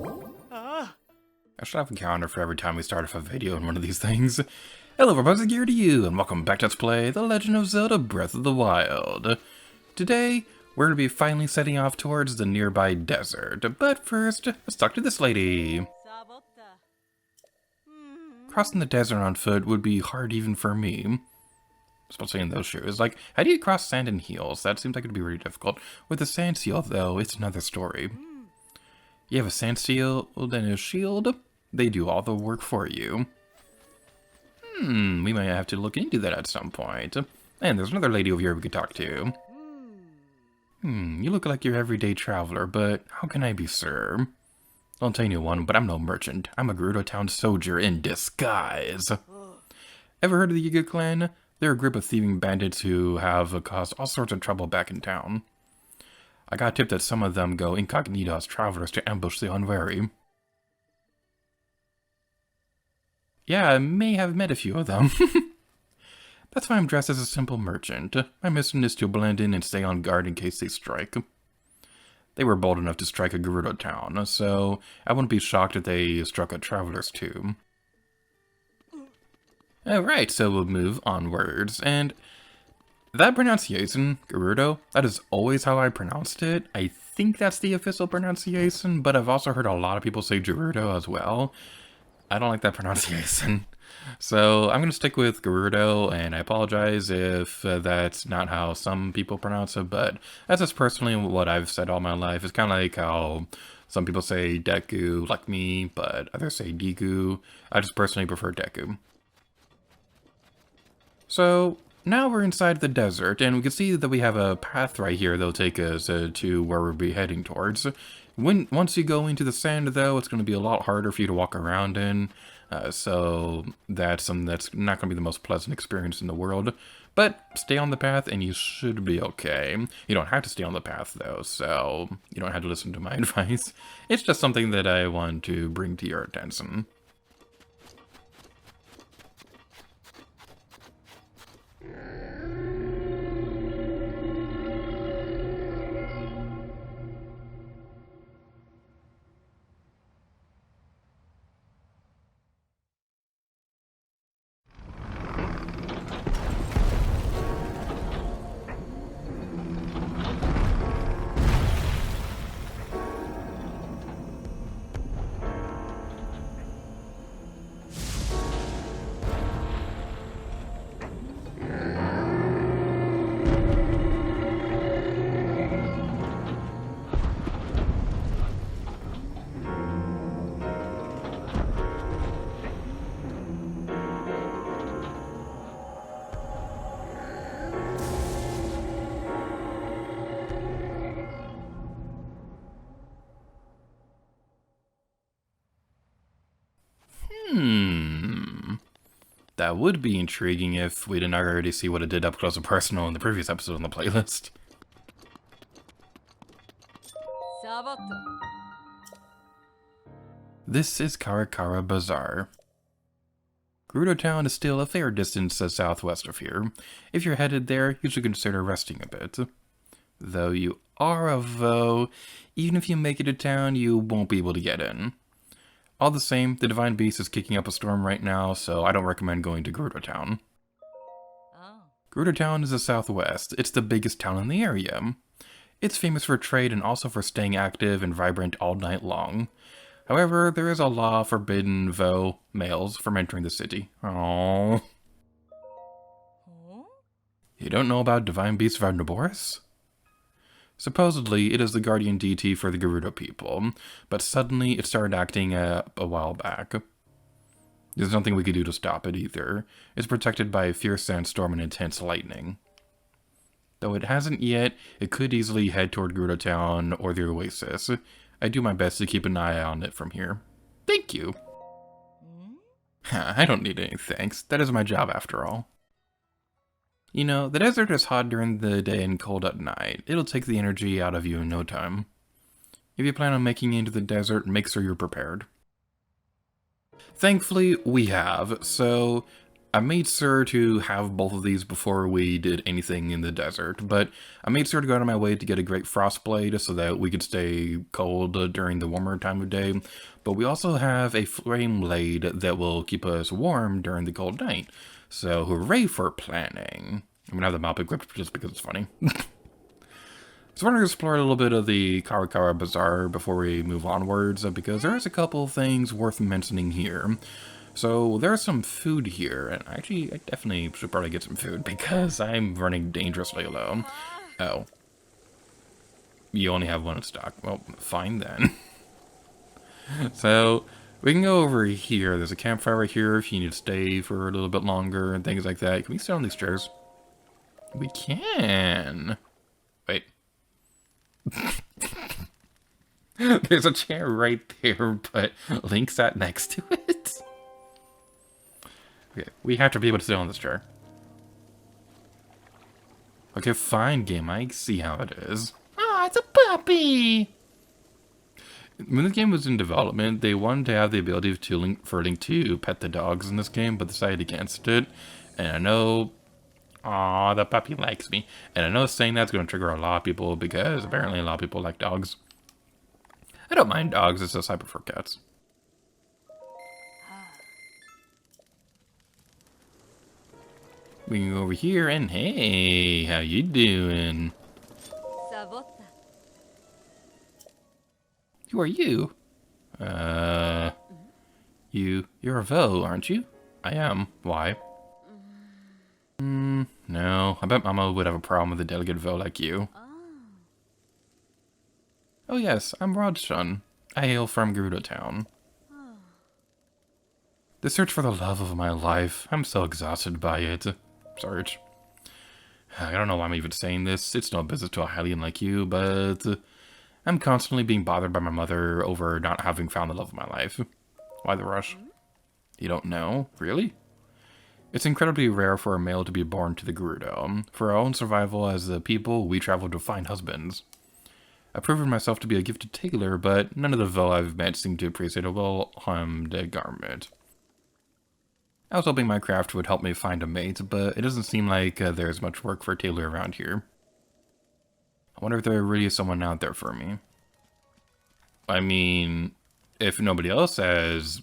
I should have a calendar for every time we start off a video in one of these things. Hello everybody, Gear to you, and welcome back to Let's Play The Legend of Zelda Breath of the Wild. Today, we're going to be finally setting off towards the nearby desert, but first, let's talk to this lady. Crossing the desert on foot would be hard even for me. Especially in those shoes. Like, how do you cross sand in heels? That seems like it'd be really difficult. With a sand seal, though, it's another story. You have a sand seal and a shield, they do all the work for you. We might have to look into that at some point. And there's another lady over here we could talk to. You look like your everyday traveler, but how can I be, sir? Don't tell anyone, but I'm no merchant. I'm a GERUDO town soldier in disguise. Ever heard of the Yiga clan? They're a group of thieving bandits who have caused all sorts of trouble back in town. I got a tip that some of them go incognito as travelers to ambush the unwary. Yeah, I may have met a few of them. That's why I'm dressed as a simple merchant. My mission is to blend in and stay on guard in case they strike. They were bold enough to strike a GERUDO town, so I wouldn't be shocked if they struck a traveler's too. Alright, so we'll move onwards, and that pronunciation, GERUDO, that is always how I pronounced it. I think that's the official pronunciation, but I've also heard a lot of people say GERUDO as well. I don't like that pronunciation. So I'm going to stick with GERUDO, and I apologize if that's not how some people pronounce it, but that's just personally what I've said all my life. It's kind of like how some people say Daqo, like me, but others say Digu. I just personally prefer Daqo. So now we're inside the desert, and we can see that we have a path right here that'll take us to where we'll be heading towards. Once you go into the sand, though, it's going to be a lot harder for you to walk around in, so that's something that's not going to be the most pleasant experience in the world. But stay on the path, and you should be okay. You don't have to stay on the path, though, so you don't have to listen to my advice. It's just something that I want to bring to your attention. That would be intriguing if we didn't already see what it did up close and personal in the previous episode on the playlist. This is Kara Kara Bazaar. GERUDO town is still a fair distance southwest of here. If you're headed there, you should consider resting a bit. Though you are a foe, even if you make it to town, you won't be able to get in. All the same, the Divine Beast is kicking up a storm right now, so I don't recommend going to GERUDO town. GERUDO town is the southwest. It's the biggest town in the area. It's famous for trade and also for staying active and vibrant all night long. However, there is a law forbidding males from entering the city. Aww. You don't know about Divine Beast Varnaboris? Supposedly, it is the guardian deity for the GERUDO people, but suddenly it started acting a while back. There's nothing we could do to stop it either. It's protected by a fierce sandstorm and intense lightning. Though it hasn't yet, it could easily head toward GERUDO town or the Oasis. I do my best to keep an eye on it from here. Thank you! I don't need any thanks. That is my job after all. You know, the desert is hot during the day and cold at night. It'll take the energy out of you in no time. If you plan on making it into the desert, make sure you're prepared. Thankfully, we have, so I made sure to have both of these before we did anything in the desert, but I made sure to go out of my way to get a great frost blade so that we could stay cold during the warmer time of day. But we also have a flame blade that will keep us warm during the cold night. So hooray for planning. I'm gonna have the map equipped just because it's funny. So we're going to explore a little bit of the Kara Kara Bazaar before we move onwards, because there is a couple things worth mentioning here. So there's some food here, and actually I definitely should probably get some food because I'm running dangerously low. Oh. You only have one in stock. Well, fine then. So we can go over here. There's a campfire right here if you need to stay for a little bit longer and things like that. Can we sit on these chairs? We can. Wait. There's a chair right there, but Link sat next to it. Okay, we have to be able to sit on this chair. Okay, fine, game. I see how it is. Ah, it's a puppy! When the game was in development, they wanted to have the ability for Link to pet the dogs in this game, but decided against it. And I know... Aw, the puppy likes me. And I know saying that's going to trigger a lot of people, because apparently a lot of people like dogs. I don't mind dogs, it's just I prefer cats. We can go over here and hey, how you doing? Who are you? You're a Vo, aren't you? I am. Why? No. I bet Mama would have a problem with a delicate Vo like you. Oh yes, I'm Rod's son. I hail from GERUDO town. The search for the love of my life. I'm so exhausted by it. Search. I don't know why I'm even saying this. It's no business to a Hylian like you, but... I'm constantly being bothered by my mother over not having found the love of my life. Why the rush? You don't know? Really? It's incredibly rare for a male to be born to the GERUDO. For our own survival as a people, we travel to find husbands. I've proven myself to be a gifted tailor, but none of the Vo I've met seem to appreciate a well-hemmed garment. I was hoping my craft would help me find a mate, but it doesn't seem like there's much work for a tailor around here. I wonder if there really is someone out there for me. I mean, if nobody else has...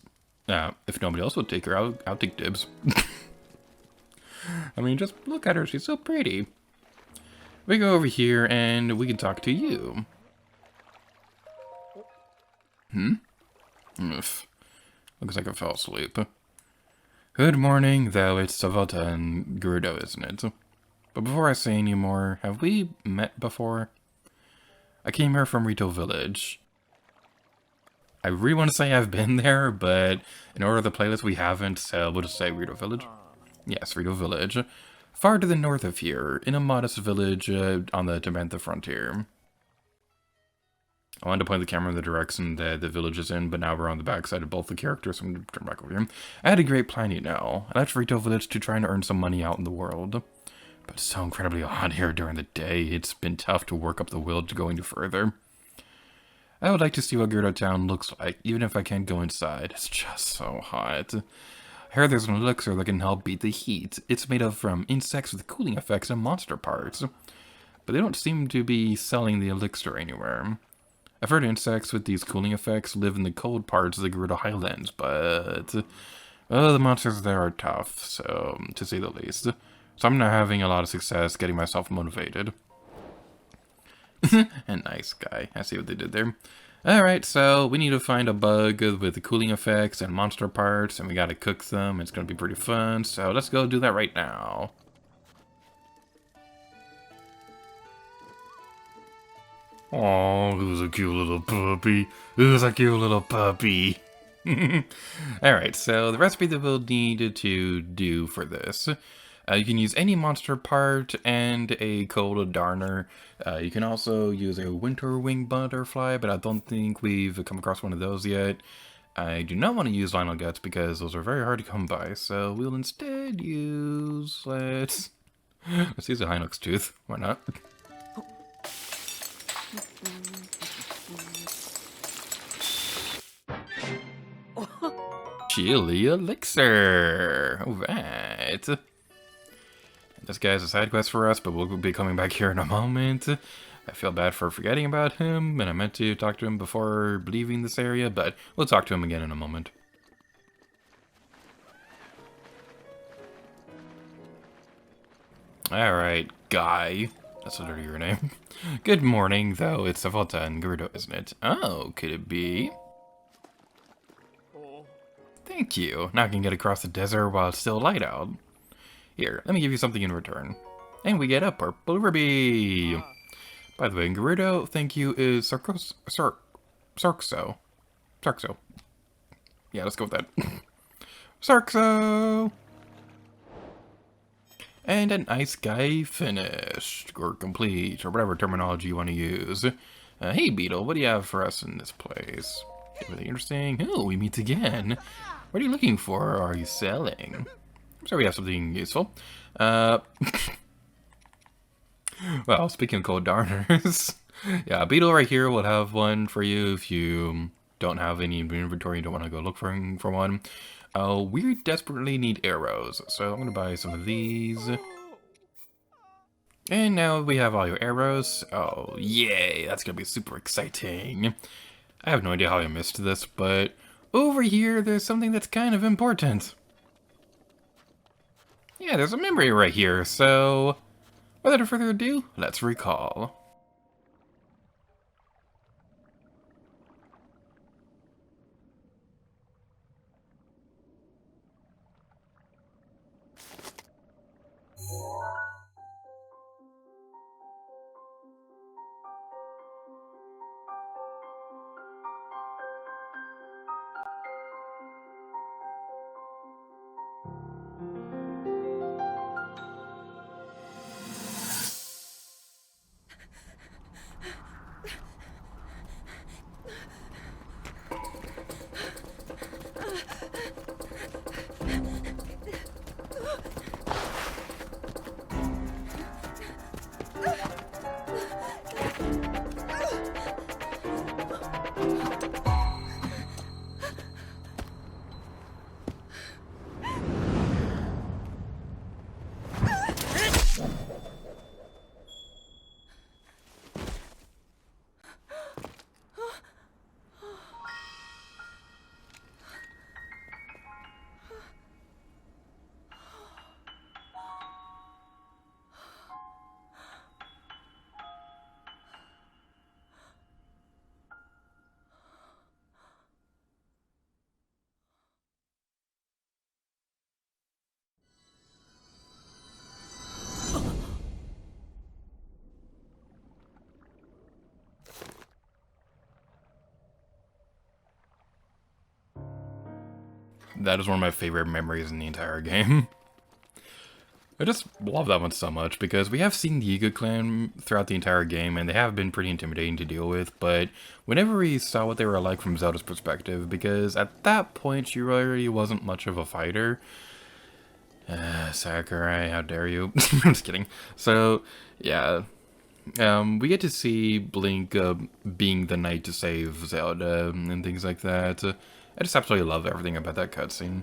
if nobody else would take her, I'll take dibs. I mean, just look at her, she's so pretty. We go over here and we can talk to you. Looks like I fell asleep. Good morning, though it's Zelda and GERUDO, isn't it? But before I say any more, have we met before? I came here from Rito Village. I really want to say I've been there, but in order of the playlist we haven't, so we'll just say Rito Village. Yes, Rito Village. Far to the north of here, in a modest village on the Tabantha frontier. I wanted to point the camera in the direction that the village is in, but now we're on the backside of both the characters, so I'm going to turn back over here. I had a great plan, you know. I left Rito Village to try and earn some money out in the world. But it's so incredibly hot here during the day, it's been tough to work up the will to go any further. I would like to see what GERUDO town looks like, even if I can't go inside. It's just so hot. I heard there's an elixir that can help beat the heat. It's made from insects with cooling effects and monster parts. But they don't seem to be selling the elixir anywhere. I've heard insects with these cooling effects live in the cold parts of the GERUDO Highlands, but... the monsters there are tough, so, to say the least. So I'm not having a lot of success getting myself motivated. A nice guy. I see what they did there. Alright, so we need to find a bug with the cooling effects and monster parts, and we gotta cook them. It's gonna be pretty fun, so let's go do that right now. Oh, who's a cute little puppy? Who's a cute little puppy? Alright, so the recipe that we'll need to do for this. You can use any monster part and a cold darner. You can also use a winter wing butterfly, but I don't think we've come across one of those yet. I do not want to use vinyl guts because those are very hard to come by, so we'll instead use... let's use a Hinox tooth. Why not? Chili elixir. Alright. it? This guy's a side quest for us, but we'll be coming back here in a moment. I feel bad for forgetting about him, and I meant to talk to him before leaving this area, but we'll talk to him again in a moment. Alright, Guy. That's literally your name. Good morning, though. It's Zelda and GERUDO, isn't it? Oh, could it be? Thank you. Now I can get across the desert while it's still light out. Here, let me give you something in return. And we get a purple ruby. By the way, GERUDO, thank you, is Sarkso. Yeah, let's go with that. Sarkso! And a nice guy finished, or complete, or whatever terminology you want to use. Hey, Beetle, what do you have for us in this place? Really interesting. Oh, we meet again. What are you looking for, or are you selling? I'm sure we have something useful. Well, speaking of cold darners, yeah, Beetle right here will have one for you if you don't have any inventory, you don't want to go look for one. We desperately need arrows, so I'm going to buy some of these. And now we have all your arrows. Oh, yay, that's going to be super exciting. I have no idea how I missed this, but over here, there's something that's kind of important. Yeah, there's a memory right here, so without further ado, let's recall. That is one of my favorite memories in the entire game. I just love that one so much because we have seen the Yiga clan throughout the entire game and they have been pretty intimidating to deal with, but whenever we saw what they were like from Zelda's perspective, because at that point she really wasn't much of a fighter. Sakurai, how dare you? I'm just kidding. So, yeah. We get to see Blink being the knight to save Zelda and things like that. I just absolutely love everything about that cutscene.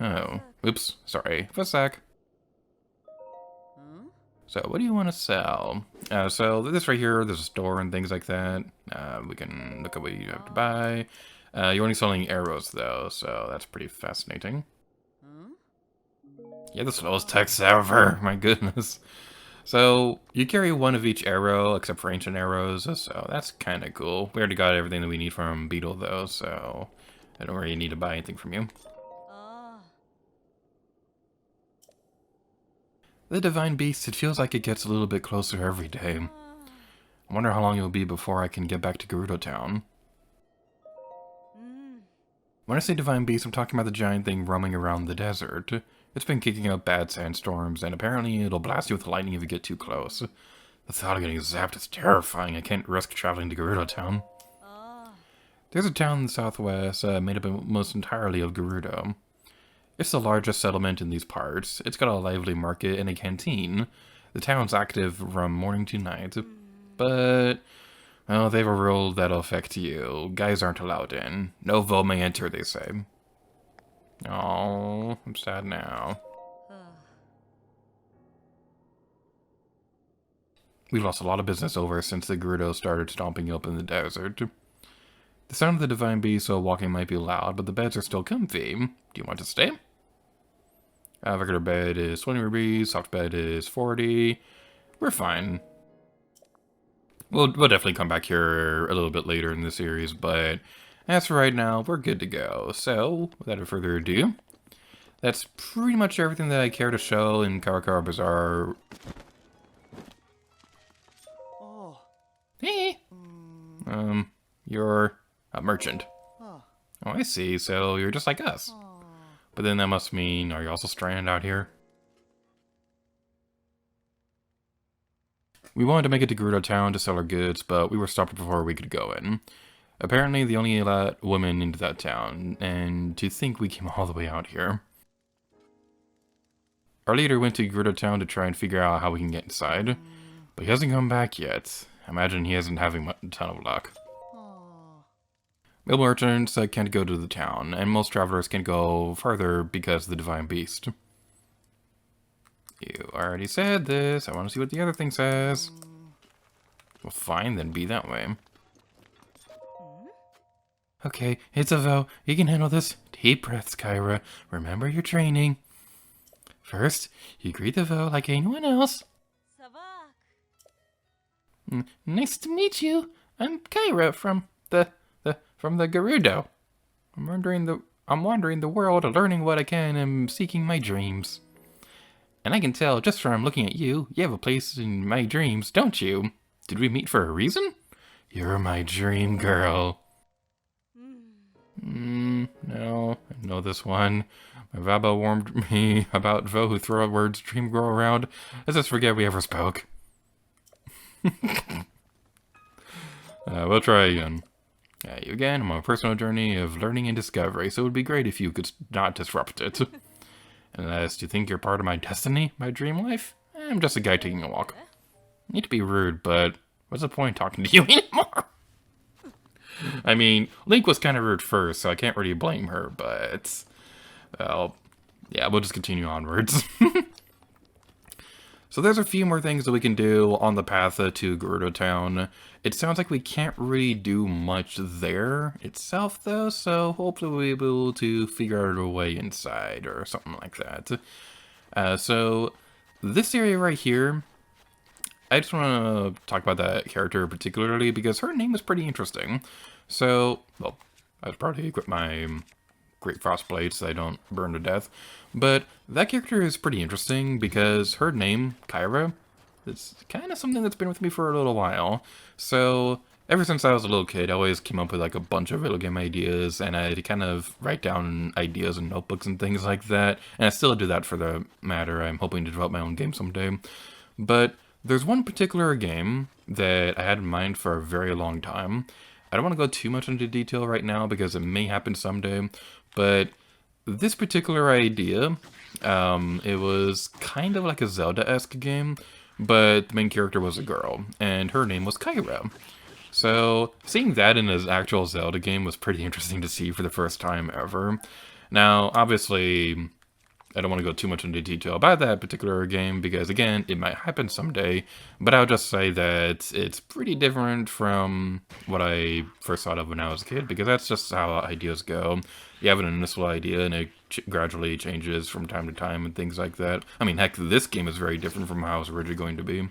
Oh, oops, sorry, for a sec. So, what do you want to sell? So, this right here, there's a store and things like that. We can look at what you have to buy. You're only selling arrows, though, so that's pretty fascinating. Yeah, the slowest text ever, my goodness. So, you carry one of each arrow, except for ancient arrows, so that's kind of cool. We already got everything that we need from Beetle, though, so I don't really need to buy anything from you. The Divine Beast, it feels like it gets a little bit closer every day. I wonder how long it will be before I can get back to GERUDO Town. When I say Divine Beast, I'm talking about the giant thing roaming around the desert. It's been kicking up bad sandstorms, and apparently it'll blast you with lightning if you get too close. The thought of getting zapped is terrifying. I can't risk traveling to GERUDO Town. There's a town in the southwest made up almost entirely of GERUDO. It's the largest settlement in these parts. It's got a lively market and a canteen. The town's active from morning to night. But Well, they have a rule that'll affect you. Guys aren't allowed in. No vote may enter, they say. Oh, I'm sad now. We've lost a lot of business over since the GERUDO started stomping up in the desert. The sound of the divine beast while walking might be loud, but the beds are still comfy. Do you want to stay? Regular bed is 20 rupees, soft bed is 40. We're fine. We'll definitely come back here a little bit later in the series, but as for right now, we're good to go. So, without further ado, that's pretty much everything that I care to show in Kara Kara Bazaar. Oh. Hey! You're a merchant. Oh, I see. So you're just like us. But then that must mean, are you also stranded out here? We wanted to make it to GERUDO town to sell our goods, but we were stopped before we could go in. Apparently, they only let women into that town, and to think we came all the way out here. Our leader went to GERUDO town to try and figure out how we can get inside, but he hasn't come back yet. I imagine he isn't having a ton of luck. Male merchants can't go to the town, and most travelers can't go further because of the divine beast. You already said this. I want to see what the other thing says. Well, fine, then be that way. Okay, it's a vow. You can handle this. Deep breaths, Kyra. Remember your training. First, you greet the vow like anyone else. Nice to meet you. I'm Kyra from the GERUDO. I'm wandering the world, learning what I can, and seeking my dreams. And I can tell just from looking at you, you have a place in my dreams, don't you? Did we meet for a reason? You're my dream girl. No, I know this one. My Vaba warned me about Vo who throw words dream girl around. Let's just forget we ever spoke. We'll try again. You again, I'm on a personal journey of learning and discovery, so it would be great if you could not disrupt it. Unless you think you're part of my destiny, my dream life? I'm just a guy taking a walk. I need to be rude, but what's the point talking to you anymore? I mean, Link was kind of rude first, so I can't really blame her, but... well, yeah, we'll just continue onwards. So there's a few more things that we can do on the path to GERUDO town. It sounds like we can't really do much there itself, though, so hopefully we'll be able to figure out a way inside or something like that. So this area right here, I just want to talk about that character particularly because her name is pretty interesting. So, well, I'd probably equip my Great Frost Blade so I don't burn to death. But that character is pretty interesting because her name, Kyra, is kind of something that's been with me for a little while. So ever since I was a little kid, I always came up with like a bunch of video game ideas, and I'd kind of write down ideas in notebooks and things like that. And I still do that for the matter. I'm hoping to develop my own game someday. But there's one particular game that I had in mind for a very long time. I don't want to go too much into detail right now because it may happen someday, but this particular idea, it was kind of like a Zelda-esque game, but the main character was a girl, and her name was Kyra. So, seeing that in an actual Zelda game was pretty interesting to see for the first time ever. Now, obviously, I don't want to go too much into detail about that particular game because, again, it might happen someday, but I'll just say that it's pretty different from what I first thought of when I was a kid, because that's just how ideas go. You have an initial idea, and it gradually changes from time to time and things like that. I mean, heck, this game is very different from how it was originally going to be.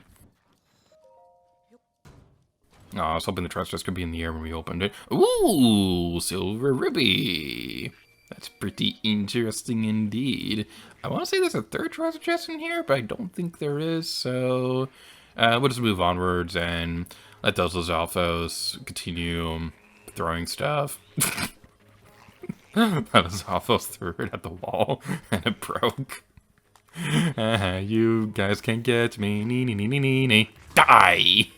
Oh, I was hoping the treasure chest could be in the air when we opened it. Ooh, silver ruby! That's pretty interesting indeed. I want to say there's a third treasure chest in here, but I don't think there is, so... we'll just move onwards and let those Alphos continue throwing stuff. That Alphos threw it at the wall, and it broke. You guys can't get me, nee. Die!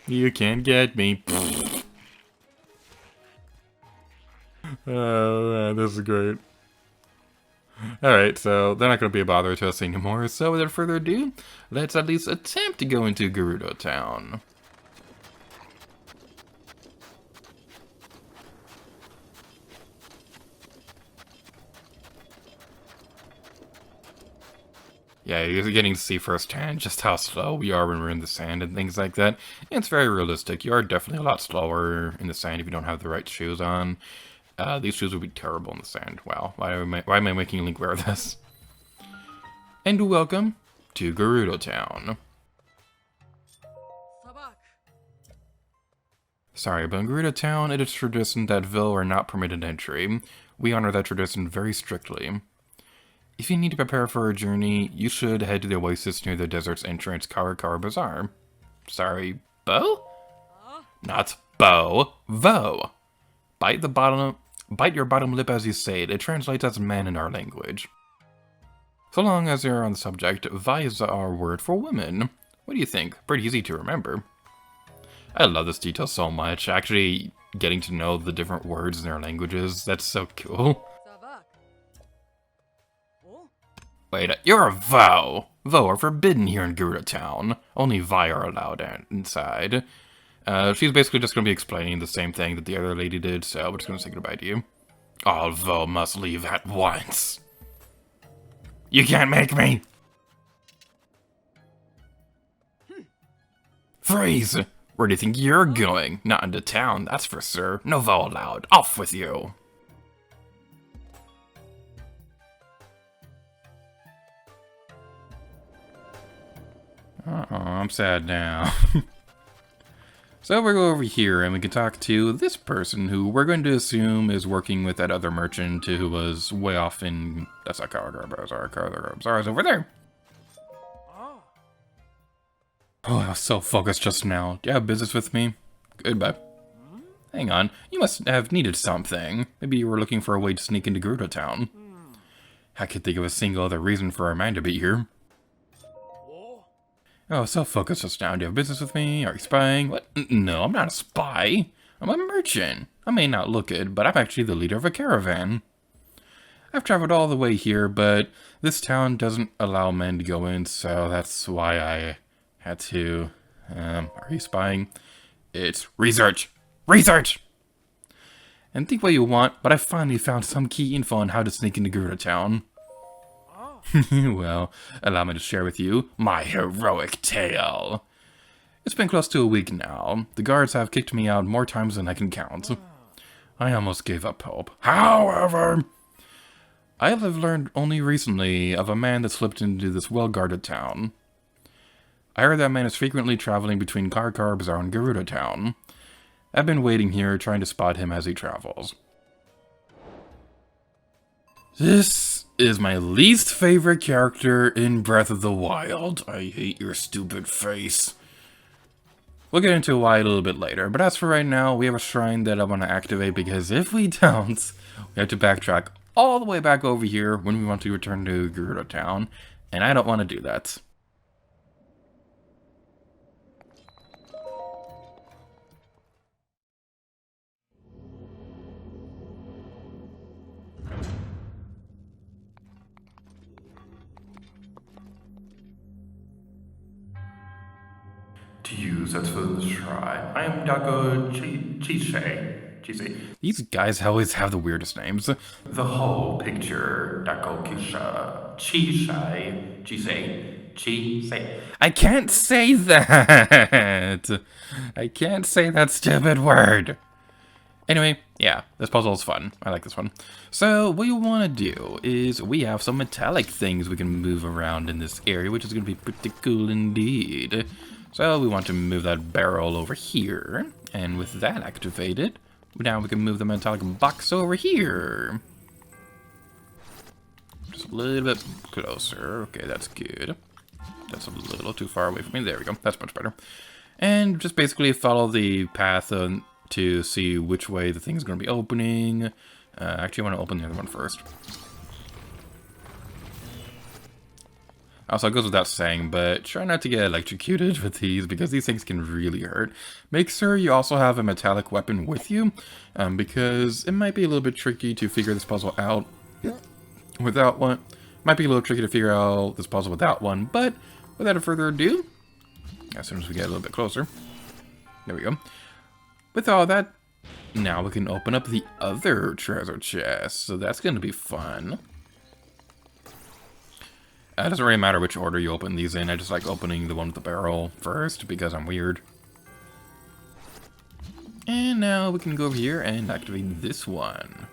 You can't get me. Oh man, this is great. Alright, so they're not going to be a bother to us anymore, so without further ado, let's at least attempt to go into Gerudo Town. Yeah, you're getting to see firsthand just how slow we are when we're in the sand and things like that. And it's very realistic. You are definitely a lot slower in the sand if you don't have the right shoes on. These shoes would be terrible in the sand. Wow, why am I making Link wear this? And welcome to Gerudo Town. Sorry, but in Gerudo Town, it is tradition that Vil are not permitted entry. We honor that tradition very strictly. If you need to prepare for a journey, you should head to the oasis near the desert's entrance, Kara Kara Bazaar. Sorry, Bo? Not Bo, Vo. Bite your bottom lip as you say it. It translates as man in our language. So long as you're on the subject, Vi is our word for women. What do you think? Pretty easy to remember. I love this detail so much. Actually, getting to know the different words in their languages, that's so cool. Wait, you're a Vo! Vo are forbidden here in Gerudo Town. Only Vi are allowed inside. She's basically just going to be explaining the same thing that the other lady did, so we're just going to say goodbye to you. All Vo must leave at once. You can't make me! Freeze! Where do you think you're going? Not into town, that's for sure. No Vo allowed. Off with you! Uh-oh, I'm sad now. So we'll go over here and we can talk to this person who we're going to assume is working with that other merchant who was way off in... That's not Kara Kara Bazaar. Kara Kara Bazaar is over there. Oh, I was so focused just now. Do you have business with me? Goodbye. Hang on, you must have needed something. Maybe you were looking for a way to sneak into Gerudo Town. I can't think of a single other reason for a man to be here. Oh, so focused just now. Do you have business with me? Are you spying? What? No, I'm not a spy. I'm a merchant. I may not look it, but I'm actually the leader of a caravan. I've traveled all the way here, but this town doesn't allow men to go in, so that's why I had to... are you spying? It's research! Research! And think what you want, but I finally found some key info on how to sneak into Gerudo Town. Well, allow me to share with you my heroic tale. It's been close to a week now. The guards have kicked me out more times than I can count. I almost gave up hope. However, I have learned only recently of a man that slipped into this well-guarded town. I heard that man is frequently traveling between Kara Kara Bazaar and Gerudo Town. I've been waiting here, trying to spot him as he travels. This is my least favorite character in Breath of the Wild. I hate your stupid face. We'll get into why a little bit later, but as for right now, we have a shrine that I want to activate because if we don't, we have to backtrack all the way back over here when we want to return to Gerudo Town, and I don't want to do that. To use as for the shrine. I am Daqo Chisay. These guys always have the weirdest names. The whole picture, Daqo Chisay. I can't say that! I can't say that stupid word! Anyway, yeah, this puzzle is fun. I like this one. So, what you want to do is we have some metallic things we can move around in this area, which is going to be pretty cool indeed. So we want to move that barrel over here, and with that activated, now we can move the metallic box over here. Just a little bit closer. Okay, that's good. That's a little too far away from me. There we go. That's much better. And just basically follow the path to see which way the thing's going to be opening. Actually, I want to open the other one first. Also, it goes without saying, but try not to get electrocuted with these, because these things can really hurt. Make sure you also have a metallic weapon with you, because it might be a little bit tricky to figure this puzzle out without one. Might be a little tricky to figure out this puzzle without one, but without further ado, as soon as we get a little bit closer, there we go. With all that, now we can open up the other treasure chest, so that's going to be fun. It doesn't really matter which order you open these in. I just like opening the one with the barrel first because I'm weird. And now we can go over here and activate this one.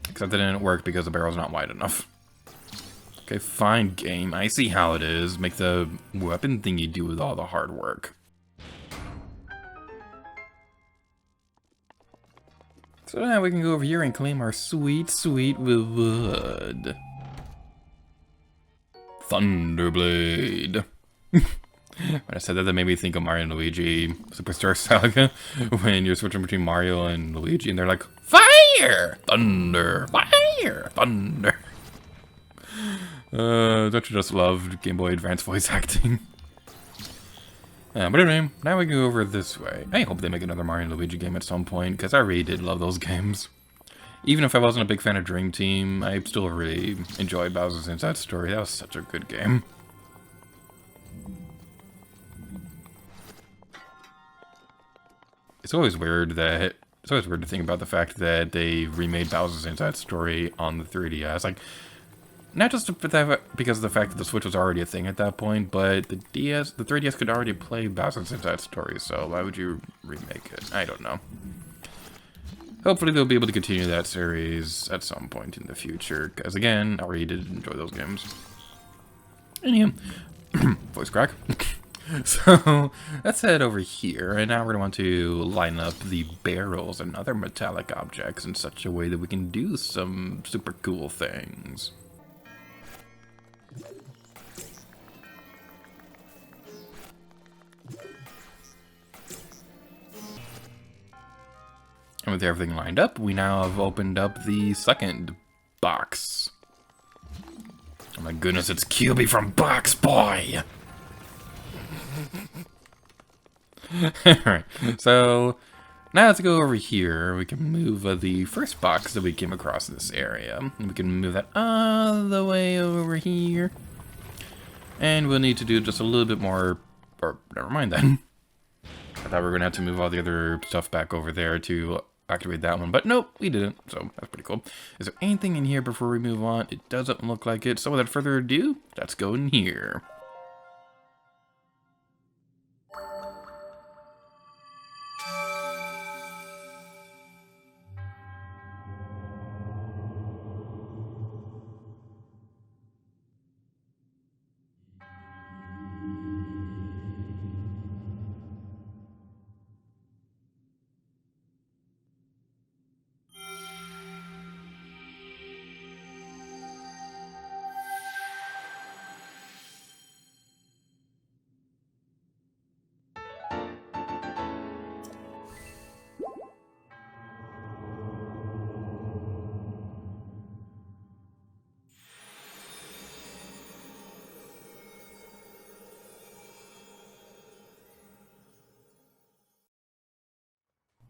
Except it didn't work because the barrel's not wide enough. Okay, fine game. I see how it is. Make the weapon thingy do with all the hard work. So now we can go over here and claim our sweet, sweet reward. Thunderblade. When I said that, that made me think of Mario and Luigi Superstar Saga, when you're switching between Mario and Luigi, and they're like, fire, thunder, fire, thunder. Don't you just love Game Boy Advance voice acting? But anyway, now we can go over this way. I hope they make another Mario and Luigi game at some point, because I really did love those games. Even if I wasn't a big fan of Dream Team, I still really enjoyed Bowser's Inside Story. That was such a good game. It's always weird to think about the fact that they remade Bowser's Inside Story on the 3DS. Like, not just because of the fact that the Switch was already a thing at that point, but the 3DS could already play Bowser's Inside Story, so why would you remake it? I don't know. Hopefully they'll be able to continue that series at some point in the future, because again, I really did enjoy those games. Anyhow, voice crack. So, let's head over here, and now we're going to want to line up the barrels and other metallic objects in such a way that we can do some super cool things. And with everything lined up, we now have opened up the second box. Oh my goodness, it's QB from Box Boy! Alright, so now let's go over here. We can move the first box that we came across in this area. And we can move that all the way over here. And we'll need to do just a little bit more, or never mind then. I thought we were going to have to move all the other stuff back over there to activate that one, but nope, we didn't, so that's pretty cool. Is there anything in here before we move on? It doesn't look like it, so without further ado, let's go in here.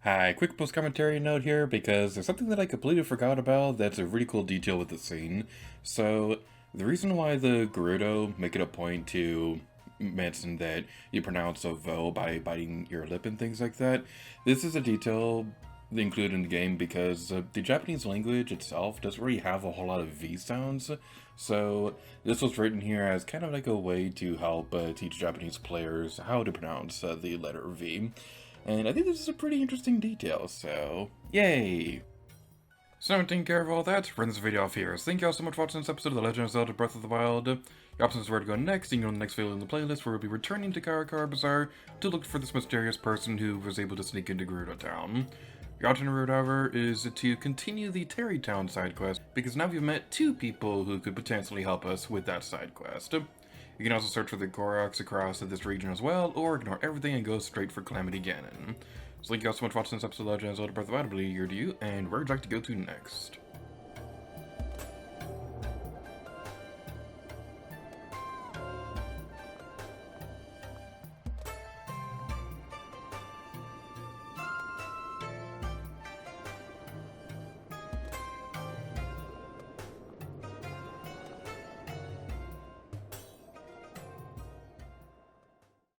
Hi, quick post-commentary note here, because there's something that I completely forgot about that's a really cool detail with the scene. So, the reason why the GERUDO make it a point to mention that you pronounce a vowel by biting your lip and things like that, this is a detail included in the game because the Japanese language itself doesn't really have a whole lot of V sounds. So, this was written here as kind of like a way to help teach Japanese players how to pronounce the letter V. And I think this is a pretty interesting detail, so yay! So taking care of all that, we're in this video off here. So thank you all so much for watching this episode of The Legend of Zelda Breath of the Wild. Your options where to go next, you can go to the next video in the playlist where we'll be returning to Kara Kara Bazaar to look for this mysterious person who was able to sneak into GERUDO Town. Your alternate route, however, is to continue the Terry Town side quest, because now we've met two people who could potentially help us with that side quest. You can also search for the Koroks across this region as well, or ignore everything and go straight for Calamity Ganon. So thank you all so much for watching this episode of Legend of Zelda Breath of the Wild. I believe you're to you, and where would you like to go to next?